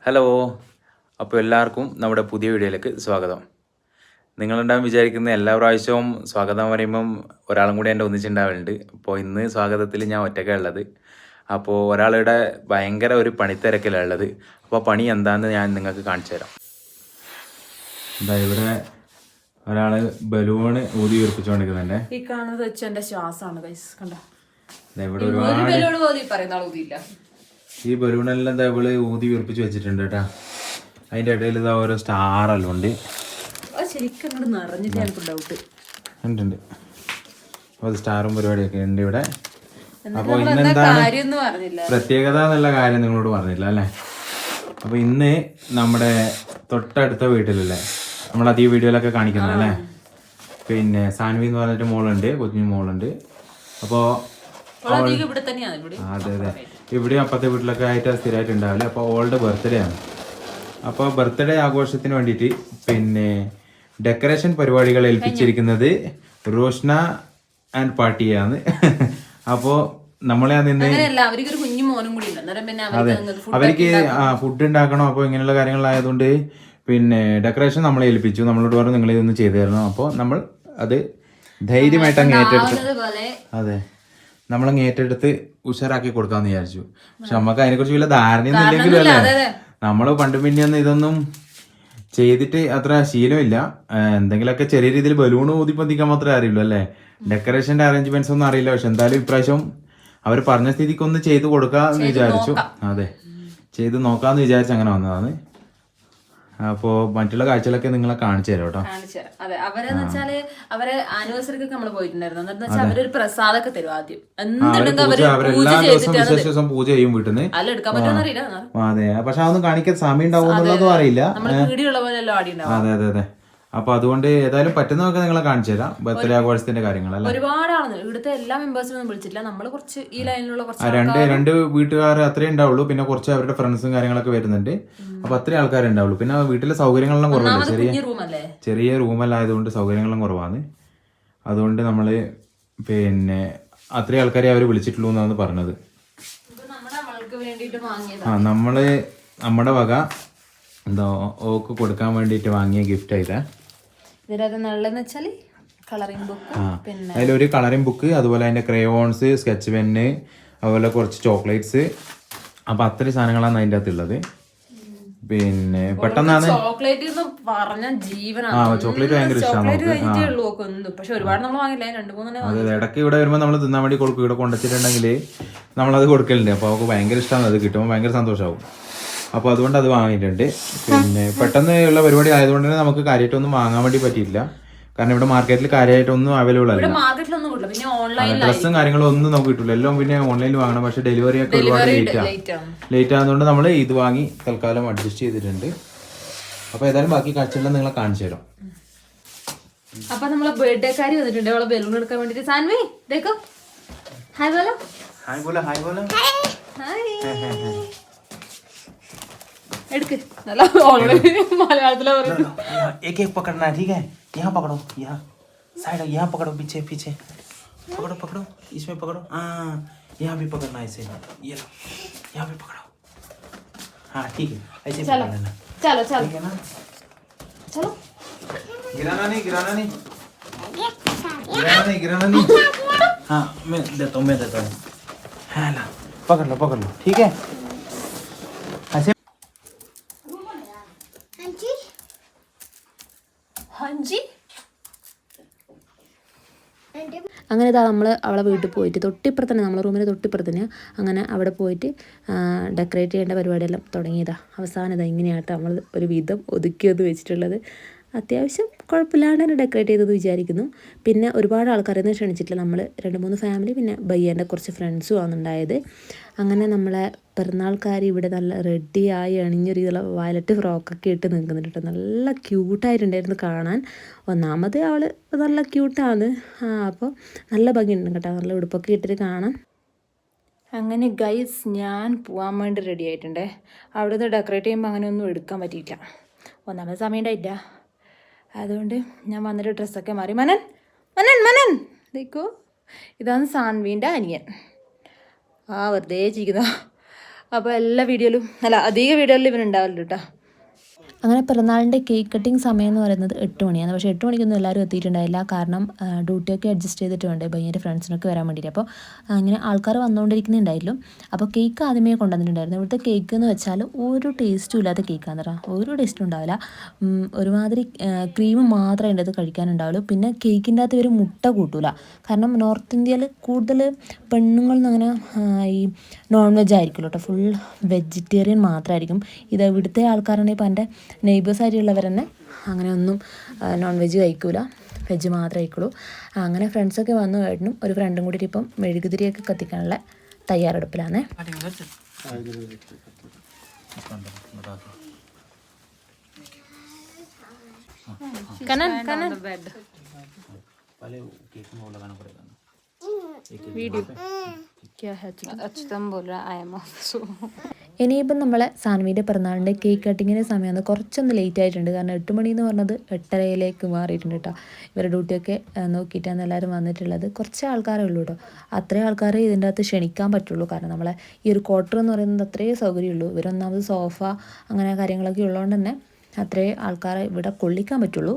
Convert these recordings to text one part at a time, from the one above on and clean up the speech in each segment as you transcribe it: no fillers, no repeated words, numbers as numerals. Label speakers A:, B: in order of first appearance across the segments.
A: Hello, അപ്പോൾ എല്ലാവർക്കും നമ്മുടെ പുതിയ വീഡിയോയിലേക്ക് സ്വാഗതം. നിങ്ങളുണ്ടാകും വിചാരിക്കുന്ന എല്ലാ പ്രാവശ്യവും സ്വാഗതം പറയുമ്പം ഒരാളും കൂടി എൻ്റെ ഒന്നിച്ചുണ്ടാവലുണ്ട്. അപ്പോൾ ഇന്ന് സ്വാഗതത്തിൽ ഞാൻ ഒറ്റയ്ക്കാണ് ഉള്ളത്. അപ്പോൾ ഒരാളുടെ ഭയങ്കര ഒരു പണിത്തിരക്കിലാണ് ഉള്ളത്. അപ്പോൾ പണി എന്താണെന്ന് ഞാൻ നിങ്ങൾക്ക് കാണിച്ചു തരാം. എന്താ ഇവിടെ ഒരാൾ ബലൂണ് ഊതി വീർപ്പിച്ചുകൊണ്ടിരിക്കുന്നുണ്ട്.
B: ഈ കാണുന്നത് വെച്ച് എൻ്റെ ശ്വാസമാണ് കണ്ടോ.
A: ഇവിടെ ഈ ബലൂണെല്ലാം എന്താ ഇവള് ഊതി വീർപ്പിച്ച് വെച്ചിട്ടുണ്ട് കേട്ടാ. അതിൻ്റെ ഇടയിൽ ഇതാ ഓരോ സ്റ്റാറെല്ലാം ഉണ്ട്. ഉണ്ട് അപ്പോൾ സ്റ്റാറും പരിപാടിയൊക്കെ ഉണ്ട് ഇവിടെ. അപ്പോൾ ഇന്നെന്താണ് പ്രത്യേകത എന്നുള്ള കാര്യം നിങ്ങളോട് പറഞ്ഞില്ല അല്ലേ. അപ്പോൾ ഇന്ന് നമ്മുടെ തൊട്ടടുത്ത വീട്ടിലല്ലേ നമ്മളത് ഈ വീഡിയോയിലൊക്കെ കാണിക്കുന്നല്ലേ, പിന്നെ സാൻവി എന്ന് പറഞ്ഞിട്ട് മോളുണ്ട്, കുഞ്ഞു മോളുണ്ട്. അപ്പോൾ അതെ അതെ ഇവിടെ അപ്പുറത്തെ വീട്ടിലൊക്കെ ആയിട്ട് സ്ഥിരമായിട്ട് ഉണ്ടാവില്ല. അപ്പോൾ ഓളുടെ ബർത്ത്ഡേ ആണ്. അപ്പോൾ ബർത്ത്ഡേ ആഘോഷത്തിന് വേണ്ടിയിട്ട് പിന്നെ ഡെക്കറേഷൻ പരിപാടികൾ ഏൽപ്പിച്ചിരിക്കുന്നത് റോഷ്ന ആൻഡ് പാർട്ടിയാണ്. അപ്പോൾ നമ്മളെ നിന്ന് അതെ അവർക്ക് ഫുഡ് ഉണ്ടാക്കണം. അപ്പോൾ ഇങ്ങനെയുള്ള കാര്യങ്ങളായതുകൊണ്ട് പിന്നെ ഡെക്കറേഷൻ നമ്മളെ ഏൽപ്പിച്ചു. നമ്മളോട് പറഞ്ഞു നിങ്ങൾ ഇതൊന്ന് ചെയ്തു തരണം. അപ്പോൾ നമ്മൾ അത് ധൈര്യമായിട്ട് അങ്ങ് ഏറ്റെടുത്ത് അതെ നമ്മളങ്ങ് ഏറ്റെടുത്ത് ഉഷാറാക്കി കൊടുക്കാന്ന് വിചാരിച്ചു. പക്ഷെ നമുക്ക് അതിനെക്കുറിച്ച് വല്ല ധാരണയൊന്നും ഇല്ലെങ്കിലും അല്ലേ, നമ്മൾ പണ്ട് പിന്നെ ഒന്നും ഇതൊന്നും ചെയ്തിട്ട് അത്ര ശീലമില്ല. എന്തെങ്കിലുമൊക്കെ ചെറിയ രീതിയിൽ ബലൂൺ ഊതിപ്പന്തിക്കാൻ മാത്രമേ അറിയുള്ളൂ അല്ലേ. ഡെക്കറേഷന്റെ അറേഞ്ച്മെന്റ്സ് ഒന്നും അറിയില്ല. പക്ഷെ എന്തായാലും ഇപ്രാവശ്യം അവർ പറഞ്ഞ സ്ഥിതിക്ക് ഒന്ന് ചെയ്ത് കൊടുക്കാന്ന് വിചാരിച്ചു. അതെ ചെയ്ത് നോക്കാന്ന് വിചാരിച്ചു അങ്ങനെ വന്നതാണ്. അപ്പോ മറ്റുള്ള കാഴ്ചകളൊക്കെ നിങ്ങളെ കാണിച്ചു തരാം കേട്ടോ.
B: അതെ അവരെന്ന് വെച്ചാല് അവരെ ആനിവേഴ്സറിക്കൊക്കെ നമ്മള് പോയിട്ടുണ്ടായിരുന്നു. എന്താ വെച്ചാൽ അവരൊരു പ്രസാദമൊക്കെ തരും ആദ്യം.
A: ദിവസം പൂജ ചെയ്യും വീട്ടിൽ നിന്ന്.
B: അല്ല എടുക്കാൻ പറ്റുമെന്ന് അറിയില്ല.
A: അതെ പക്ഷെ അതൊന്നും കാണിക്കാൻ സമയം ഉണ്ടാവുമെന്നുള്ളതും അറിയില്ല.
B: അതെ
A: അതെ അതെ. അപ്പൊ അതുകൊണ്ട് ഏതായാലും പറ്റുന്നതൊക്കെ നിങ്ങളെ കാണിച്ചു തരാം. ബർത്ത്ഡേ ആഘോഷത്തിന്റെ കാര്യങ്ങളല്ല.
B: ഒരുപാട് ആളുകൾ ഇവിടുത്തെ എല്ലാ മെമ്പേഴ്സിനും വിളിച്ചിട്ടില്ല. നമ്മള് കുറച്ച് ഈ ലൈനിലുള്ള കുറച്ച്
A: രണ്ട് വീട്ടുകാർ അത്രേ ഉണ്ടാവുള്ളൂ. പിന്നെ കുറച്ച് അവരുടെ ഫ്രണ്ട്സും കാര്യങ്ങളൊക്കെ വരുന്നുണ്ട്. അപ്പൊ അത്രയും ആൾക്കാരെ ഉണ്ടാവുള്ളൂ. പിന്നെ വീട്ടിലെ സൗകര്യങ്ങളെല്ലാം കുറവല്ലേ, ചെറിയ റൂമല്ലായതുകൊണ്ട് സൗകര്യങ്ങളെല്ലാം കുറവാണ്. അതുകൊണ്ട് നമ്മള് പിന്നെ അത്രയും ആൾക്കാരെ അവര് വിളിച്ചിട്ടുള്ളൂ എന്നാണ് പറഞ്ഞത്. നമ്മള് നമ്മുടെ വക എന്താ ഓക്ക് കൊടുക്കാൻ വേണ്ടിട്ട് വാങ്ങിയ ഗിഫ്റ്റ് ആയിട്ടാ. അതിലൊരു കളറിംഗ് ബുക്ക്, അതുപോലെ അതിന്റെ ക്രയോൺസ്, സ്കെച്ച് പെന്ന്, അതുപോലെ കുറച്ച് ചോക്ലേറ്റ്സ്. അപ്പൊ അത്രയും സാധനങ്ങളാണ് അതിൻ്റെ അകത്തുള്ളത്. പിന്നെ പെട്ടെന്നാണ്
B: ചോക്ലേറ്റ്
A: ഭയങ്കര ഇഷ്ടമാണ്. അതെ ഇടയ്ക്ക് ഇവിടെ വരുമ്പോൾ നമ്മൾ തിന്നാൻ വേണ്ടി കൊടുക്കും. ഇവിടെ കൊണ്ടുവച്ചിട്ടുണ്ടെങ്കിൽ നമ്മളത് കൊടുക്കലുണ്ട്. അപ്പോൾ അവർക്ക് ഭയങ്കര ഇഷ്ടമാണ്. അത് കിട്ടുമ്പോൾ ഭയങ്കര സന്തോഷമാവും. അപ്പോൾ അതുകൊണ്ട് അത് വാങ്ങിയിട്ടുണ്ട്. പിന്നെ പെട്ടെന്ന് ഉള്ള പരിപാടി ആയതുകൊണ്ട് തന്നെ നമുക്ക് കാര്യമായിട്ടൊന്നും വാങ്ങാൻ വേണ്ടി പറ്റിയില്ല. കാരണം ഇവിടെ മാർക്കറ്റിൽ കാര്യമായിട്ടൊന്നും അവൈലബിൾ അല്ല. ഡ്രസ്സും കാര്യങ്ങളും ഒന്നും നമുക്ക് കിട്ടില്ല. എല്ലാം പിന്നെ ഓൺലൈനിൽ വാങ്ങണം. പക്ഷെ ഡെലിവറി ഒക്കെ ഒരുപാട് ലേറ്റ് ആകുന്നതുകൊണ്ട് നമ്മൾ ഇത് വാങ്ങി തൽക്കാലം അഡ്ജസ്റ്റ് ചെയ്തിട്ടുണ്ട്. അപ്പോൾ ഏതായാലും ബാക്കി കാഴ്ചകളെല്ലാം നിങ്ങളെ കാണിച്ചു തരാം.
B: അപ്പൊ നമ്മളെ ബർത്ത്ഡേ കാരി വന്നിട്ടുണ്ട്. അവളെ ബലൂൺ എടുക്കാൻ വേണ്ടിട്ട്. സാൻവി ദേഖോ ഹായ് ബോലോ.
A: ഹായ് ബോലോ. ഹായ് ബോലോ.
B: ഹായ് എടുക്ക്. നല്ല മലയാളത്തിലെ
A: एक एक पकड़ना है, ठीक है. यहाँ पकड़ो, यहाँ साइड, यहाँ पकड़ो, पीछे पीछे पकड़ो पकड़ो, इसमें पकड़ो. हाँ यहाँ भी पकड़ना है ऐसे. ये लो यहाँ भी पकड़ो. हाँ ठीक है ऐसे पकड़ लेना.
B: चलो चलो
A: ठीक है ना.
B: चलो
A: गिराना नहीं गिराना नहीं गिराना नहीं गिराना नहीं. हाँ मैं देता हूँ. हाँ ला पकड़ लो ठीक है. ऐसे
B: അങ്ങനെ ഇതാ നമ്മൾ അവളെ വീട്ടിൽ പോയിട്ട് തൊട്ടിപ്പുറത്ത് തന്നെ, നമ്മളെ റൂമിന് തൊട്ടിപ്പുറത്ത് തന്നെ, അങ്ങനെ അവിടെ പോയിട്ട് ഡെക്കറേറ്റ് ചെയ്യേണ്ട പരിപാടിയെല്ലാം തുടങ്ങിയതാ. അവസാനം ഇതാ ഇങ്ങനെയാട്ടോ നമ്മൾ ഒരു വിധം ഒതുക്കിയത് വെച്ചിട്ടുള്ളത്. അത്യാവശ്യം കുഴപ്പമില്ലാണ്ട് തന്നെ ഡെക്കറേറ്റ് ചെയ്തത് വിചാരിക്കുന്നു. പിന്നെ ഒരുപാട് ആൾക്കാരൊന്നും ക്ഷണിച്ചിട്ടില്ല. നമ്മൾ 2-3 ഫാമിലി പിന്നെ ബയ്യൻ്റെ കുറച്ച് ഫ്രണ്ട്സും ആണ് ഉണ്ടായത്. അങ്ങനെ നമ്മളെ പിറന്നാൾക്കാർ ഇവിടെ നല്ല റെഡിയായി അണിഞ്ഞൊരു വയലറ്റ് ഫ്രോക്കൊക്കെ ഇട്ട് നിൽക്കുന്നുണ്ട് കേട്ടോ. നല്ല ക്യൂട്ടായിട്ടുണ്ടായിരുന്നു കാണാൻ. ഒന്നാമത് അവൾ നല്ല ക്യൂട്ടാണ്. അപ്പോൾ നല്ല ഭംഗിയുണ്ട് കേട്ടോ, നല്ല ഉടുപ്പൊക്കെ ഇട്ടിട്ട് കാണാൻ. അങ്ങനെ ഗൈസ് ഞാൻ പോകാൻ വേണ്ടി റെഡി ആയിട്ടുണ്ടേ. അവിടുന്ന് ഡെക്കറേറ്റ് ചെയ്യുമ്പോൾ അങ്ങനെ ഒന്നും എടുക്കാൻ പറ്റിയില്ല. ഒന്നാമത് സമയം ഉണ്ടായില്ല. അതുകൊണ്ട് ഞാൻ വന്നിട്ട് ഡ്രസ്സൊക്കെ മാറി. മനൻ മനൻ മനൻ ദേക്കോ, ഇതാണ് സാൻവീൻ്റെ അനിയൻ. വെറുതെ ചിരിക്കുന്ന അപ്പോൾ എല്ലാ വീഡിയോയിലും അധിക വീഡിയോയിലും ഇവനുണ്ടാവല്ലോ കേട്ടോ. അങ്ങനെ പിറന്നാളിൻ്റെ കേക്ക് കട്ടിങ് സമയം എന്ന് പറയുന്നത് 8 മണിയാണ്. പക്ഷേ 8 മണിക്കൊന്നും എല്ലാവരും എത്തിയിട്ടുണ്ടായില്ല. കാരണം ഡ്യൂട്ടിയൊക്കെ അഡ്ജസ്റ്റ് ചെയ്തിട്ട് വേണ്ടേ ഭയങ്കര ഫ്രണ്ട്സിനൊക്കെ വരാൻ വേണ്ടിയിട്ട്. അപ്പോൾ അങ്ങനെ ആൾക്കാർ വന്നുകൊണ്ടിരിക്കുന്നുണ്ടായിരുന്നു. അപ്പോൾ കേക്ക് ആദ്യമേ കൊണ്ടുവന്നിട്ടുണ്ടായിരുന്നു. ഇവിടുത്തെ കേക്ക് എന്ന് വെച്ചാൽ ഒരു ടേസ്റ്റും ഇല്ലാത്ത കേക്കാന്ന് പറഞ്ഞാൽ ഒരു ടേസ്റ്റും ഉണ്ടാവില്ല. ഒരുമാതിരി ക്രീം മാത്രമേ അതിൻ്റെ അത് കഴിക്കാനുണ്ടാവുള്ളൂ. പിന്നെ കേക്കിൻ്റെ അകത്ത് ഇവർ മുട്ട കൂട്ടൂല. കാരണം നോർത്ത് ഇന്ത്യയിൽ കൂടുതൽ പെണ്ണുങ്ങളെന്ന് അങ്ങനെ ഈ നോൺ വെജ് ആയിരിക്കുമല്ലോ കേട്ടോ, ഫുൾ വെജിറ്റേറിയൻ മാത്രമായിരിക്കും. ഇത് ഇവിടുത്തെ ആൾക്കാരാണെങ്കിൽ ഇപ്പം എൻ്റെ നെയ്ബേഴ്സായിട്ടുള്ളവർ തന്നെ അങ്ങനെ ഒന്നും നോൺ വെജ് കഴിക്കൂല, വെജ് മാത്രമേ കഴിക്കുള്ളൂ. അങ്ങനെ ഫ്രണ്ട്സൊക്കെ വന്നു കഴിഞ്ഞും ഒരു ഫ്രണ്ടും കൂടി ഇപ്പം മെഴുകുതിരിയൊക്കെ കത്തിക്കാനുള്ള തയ്യാറെടുപ്പിലാണ്. ഇനിയിപ്പം നമ്മളെ സാൻവിയുടെ പിറന്നാളിൻ്റെ കേക്ക് കട്ടിങ്ങിൻ്റെ സമയമാണ് കുറച്ചൊന്ന് ലേറ്റ് ആയിട്ടുണ്ട്. കാരണം 8 മണി എന്ന് പറഞ്ഞത് 8:30 മാറിയിട്ടുണ്ട് കേട്ടോ. ഇവരുടെ ഡ്യൂട്ടിയൊക്കെ നോക്കിയിട്ടാണ് എല്ലാവരും വന്നിട്ടുള്ളത്. കുറച്ച് ആൾക്കാരേ ഉള്ളൂ കേട്ടോ. അത്രയും ആൾക്കാരെ ഇതിൻ്റെ അകത്ത് ക്ഷണിക്കാൻ പറ്റുള്ളൂ. കാരണം നമ്മളെ ഈ ഒരു ക്വാർട്ടർ എന്ന് പറയുന്നത് അത്രയേ സൗകര്യമുള്ളൂ. ഇവരൊന്നാമത് സോഫ അങ്ങനെ കാര്യങ്ങളൊക്കെ ഉള്ളതുകൊണ്ട് തന്നെ അത്രയും ആൾക്കാരെ ഇവിടെ കൊള്ളിക്കാൻ പറ്റുള്ളൂ.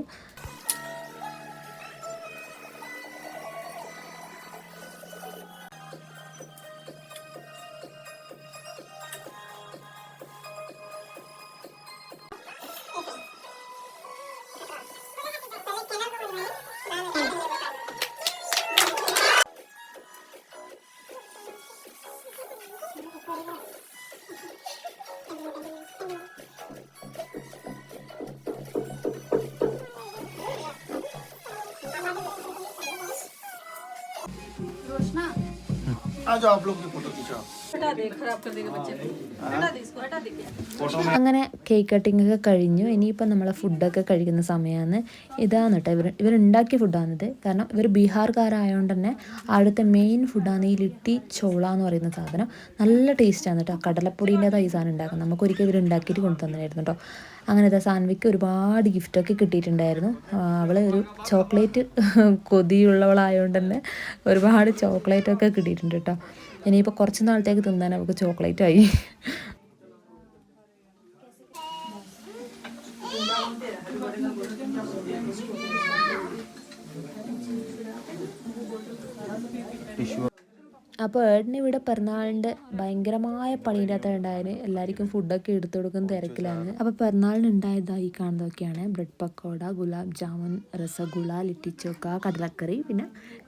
B: അങ്ങനെ കേക്ക് കട്ടിംഗ് ഒക്കെ കഴിഞ്ഞു. ഇനിയിപ്പോൾ നമ്മളെ ഫുഡൊക്കെ കഴിക്കുന്ന സമയമാണ്. ഇതാണ് കേട്ടോ ഇവരുണ്ടാക്കിയ ഫുഡാണിത്. കാരണം ഇവർ ബീഹാർക്കാരായതുകൊണ്ട് തന്നെ അവിടുത്തെ മെയിൻ ഫുഡാണ് ഈ ലിട്ടി ചോള എന്ന് പറയുന്ന സാധനം. നല്ല ടേസ്റ്റാണ് കേട്ടോ. കടലപ്പൊടീൻ്റെതാണ് ഈ സാധനം ഉണ്ടാക്കുന്നത്. നമുക്കൊരിക്കൽ ഇവർ ഉണ്ടാക്കിയിട്ട് കൊണ്ടു തന്നിട്ടുണ്ടായിരുന്നു കേട്ടോ. അങ്ങനത്തെ സാൻവിക്ക് ഒരുപാട് ഗിഫ്റ്റൊക്കെ കിട്ടിയിട്ടുണ്ടായിരുന്നു. അവൾ ഒരു ചോക്ലേറ്റ് കൊതിയുള്ളവളായതുകൊണ്ട് തന്നെ ഒരുപാട് ചോക്ലേറ്റൊക്കെ കിട്ടിയിട്ടുണ്ട് കേട്ടോ. ഇനിയിപ്പോൾ കുറച്ച് നാളത്തേക്ക് തിന്നാൻ അവൾക്ക് ചോക്ലേറ്റായി. അപ്പോൾ ഏട്ടന് ഇവിടെ പിറന്നാളിൻ്റെ ഭയങ്കരമായ പണിയില്ലാത്ത ഉണ്ടായത്. എല്ലാവർക്കും ഫുഡൊക്കെ എടുത്തു കൊടുക്കുന്ന തിരക്കിലാണ്. അപ്പോൾ പിറന്നാളിന് ഉണ്ടായതായി കാണുന്നതൊക്കെയാണ് ബ്രെഡ് പക്കോട, ഗുലാബ് ജാമുൻ, രസഗുള, ലിറ്റിച്ചോക്ക, കടലക്കറി, പിന്നെ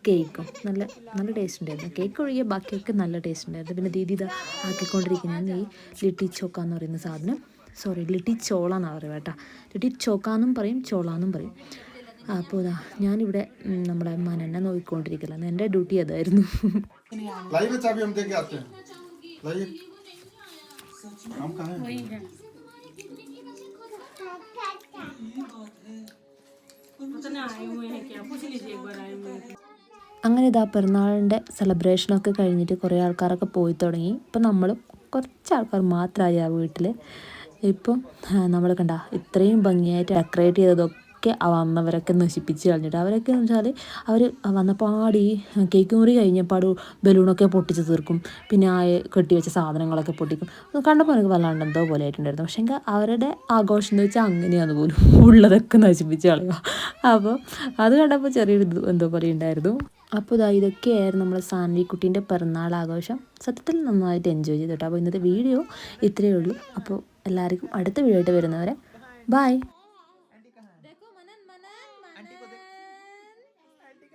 B: കേക്കും. നല്ല നല്ല ടേസ്റ്റ് ഉണ്ടായിരുന്നു. കേക്ക് ഒഴികെ ബാക്കിയൊക്കെ നല്ല ടേസ്റ്റ് ഉണ്ടായിരുന്നു. പിന്നെ ദീദി ഇതാ ആക്കിക്കൊണ്ടിരിക്കുന്നതാണ് ഈ ലിറ്റിച്ചോക്ക എന്ന് പറയുന്ന സാധനം. സോറി, ലിറ്റി ചോള എന്നാണ് പറയുക കേട്ടോ. ലിറ്റി ചോക്ക എന്നും പറയും, ചോള എന്നും പറയും. അപ്പോൾ ഇതാ ഞാനിവിടെ നമ്മുടെ മനനെ നോക്കിക്കൊണ്ടിരിക്കലാണ്. എൻ്റെ ഡ്യൂട്ടി അതായിരുന്നു. അങ്ങനെ ഇതാ പിറന്നാളിൻ്റെ സെലിബ്രേഷനൊക്കെ കഴിഞ്ഞിട്ട് കുറേ ആൾക്കാരൊക്കെ പോയി തുടങ്ങി. ഇപ്പം നമ്മളും കുറച്ച് ആൾക്കാർ മാത്രമായി ആ വീട്ടിൽ. ഇപ്പം നമ്മൾ കണ്ട ഇത്രയും ഭംഗിയായിട്ട് ഡെക്കറേറ്റ് ചെയ്തതൊക്കെ വന്നവരൊക്കെ നശിപ്പിച്ച് കളഞ്ഞിട്ട്. അവരൊക്കെ എന്ന് വെച്ചാൽ അവർ വന്നപാടി കേക്ക് മുറി കഴിഞ്ഞപാട് ബലൂണൊക്കെ പൊട്ടിച്ച് തീർക്കും. പിന്നെ ആ കെട്ടിവെച്ച സാധനങ്ങളൊക്കെ പൊട്ടിക്കും. കണ്ടപ്പോൾ എനിക്ക് വല്ലാണ്ട് എന്തോ പോലെ ആയിട്ടുണ്ടായിരുന്നു. പക്ഷേ എങ്കിൽ അവരുടെ ആഘോഷം എന്ന് വെച്ചാൽ അങ്ങനെയാണ് പോലും, ഉള്ളതൊക്കെ നശിപ്പിച്ച് കളയുക. അപ്പോൾ അത് കണ്ടപ്പോൾ ചെറിയൊരു എന്തോ പോലെ ഉണ്ടായിരുന്നു. അപ്പോൾ ഇതൊക്കെയായിരുന്നു നമ്മൾ സാൻവി കുട്ടീൻ്റെ പിറന്നാൾ ആഘോഷം. സത്യത്തിൽ നന്നായിട്ട് എൻജോയ് ചെയ്തിട്ടോ. അപ്പോൾ ഇന്നത്തെ വീഡിയോ ഇത്രയേ ഉള്ളൂ. അപ്പോൾ എല്ലാവർക്കും അടുത്ത വീഡിയോ ആയിട്ട് വരുന്നവരെ ബൈ.